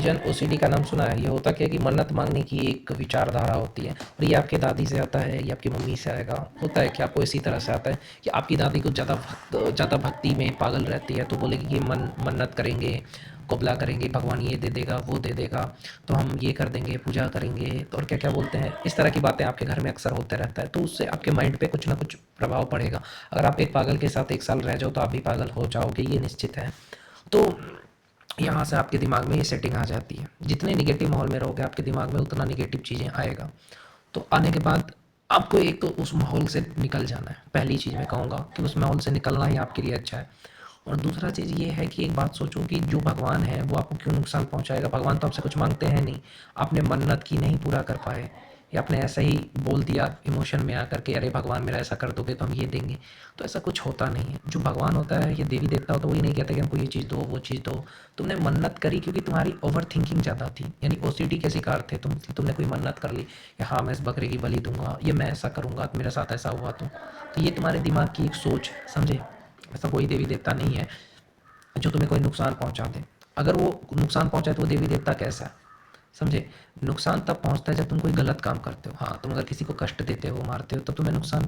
Reason OCD का नाम सुना है? ये होता क्या है कि मन्नत मांगने की एक विचारधारा होती है, और ये आपके दादी से आता है, ये आपकी मम्मी से आएगा। होता है कि आपको इसी तरह से आता है कि आपकी दादी को ज़्यादा भक्ति में पागल रहती है, तो बोलेगी कि मन्नत करेंगे, कोबला करेंगे, भगवान ये दे देगा, वो दे देगा, तो हम ये कर देंगे, पूजा करेंगे, तो और क्या क्या बोलते हैं, इस तरह की बातें आपके घर में अक्सर होते रहता है। तो उससे आपके माइंड पे कुछ ना कुछ प्रभाव पड़ेगा। अगर आप एक पागल के साथ 1 साल रह जाओ तो आप भी पागल हो जाओगे, ये निश्चित है। तो यहाँ से आपके दिमाग में ये सेटिंग आ जाती है। जितने निगेटिव माहौल में रहोगे आपके दिमाग में उतना निगेटिव चीज़ें आएगा। तो आने के बाद आपको एक तो उस माहौल से निकल जाना है। पहली चीज़ मैं कहूँगा कि उस माहौल से निकलना ही आपके लिए अच्छा है। और दूसरा चीज़ ये है कि एक बात सोचो कि जो भगवान है वो आपको क्यों नुकसान पहुँचाएगा? भगवान तो आपसे कुछ मांगते हैं नहीं। आपने मन्नत की, नहीं पूरा कर पाए, या आपने ऐसा ही बोल दिया इमोशन में आकर के, अरे भगवान मेरा ऐसा कर दोगे तो हम ये देंगे। तो ऐसा कुछ होता नहीं है। जो भगवान होता है, ये देवी देवता होता है, वही नहीं कहते कि हमको ये चीज़ दो, वो चीज़ दो। तुमने मन्नत करी क्योंकि तुम्हारी ओवर थिंकिंग ज़्यादा थी, यानी ओसीडी के शिकार थे तुम। तुमने कोई मन्नत कर ली कि हाँ मैं इस बकरे की बलि दूंगा, ये मैं ऐसा करूँगा, तो मेरे साथ ऐसा हुआ तो ये तुम्हारे दिमाग की एक सोच है, समझे? ऐसा कोई देवी देवता नहीं है जो तुम्हें कोई नुकसान पहुंचा दे। अगर वो नुकसान पहुंचाए तो वो देवी देवता कैसा है, समझे? नुकसान तब पहुंचता है जब तुम कोई गलत काम करते हो। हाँ, तुम अगर किसी को कष्ट देते हो, मारते हो, तब तुम्हें नुकसान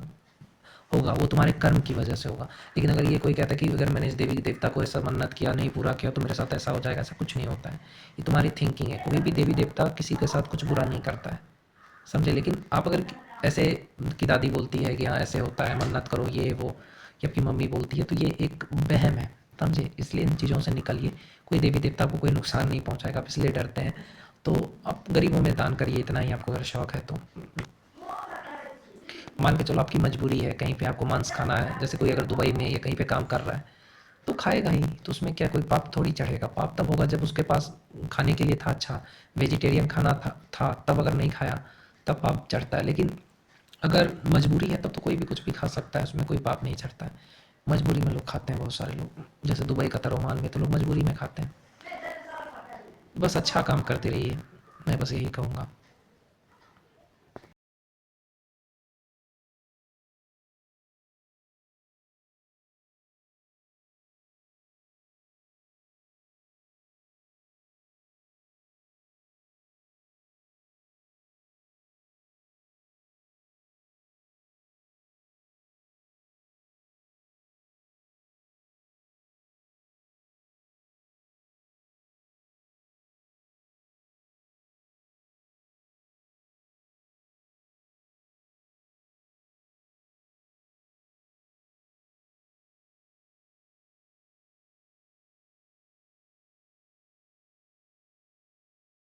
होगा, वो तुम्हारे कर्म की वजह से होगा। लेकिन अगर ये कोई कहता है कि अगर मैंने इस देवी देवता को ऐसा मन्नत किया, नहीं पूरा किया, तो मेरे साथ ऐसा हो जाएगा, ऐसा कुछ नहीं होता है। ये तुम्हारी थिंकिंग है। कोई भी देवी देवता किसी के साथ कुछ बुरा नहीं करता है, समझे? लेकिन आप अगर ऐसे, की दादी बोलती है कि हाँ ऐसे होता है, मन्नत करो, ये वो, कि आपकी मम्मी बोलती है, तो ये एक वहम है, समझे? इसलिए इन चीज़ों से निकलिए। कोई देवी देवता को कोई नुकसान नहीं पहुंचाएगा, आप इसलिए डरते हैं। तो आप गरीबों में दान करिए, इतना ही आपको अगर शौक है तो। मान के चलो आपकी मजबूरी है, कहीं पे आपको मांस खाना है, जैसे कोई अगर दुबई में या कहीं पे काम कर रहा है तो खाएगा ही, तो उसमें क्या कोई पाप थोड़ी चढ़ेगा? पाप तब होगा जब उसके पास खाने के लिए था, अच्छा वेजिटेरियन खाना था तब अगर नहीं खाया, तब पाप चढ़ता है। लेकिन अगर मजबूरी है तब तो कोई भी कुछ भी खा सकता है, उसमें कोई पाप नहीं चढ़ता है। मजबूरी में लोग खाते हैं, बहुत सारे लोग, जैसे दुबई कतर ओमान में तो लोग मजबूरी में खाते हैं। बस अच्छा काम करते रहिए, मैं बस यही कहूँगा।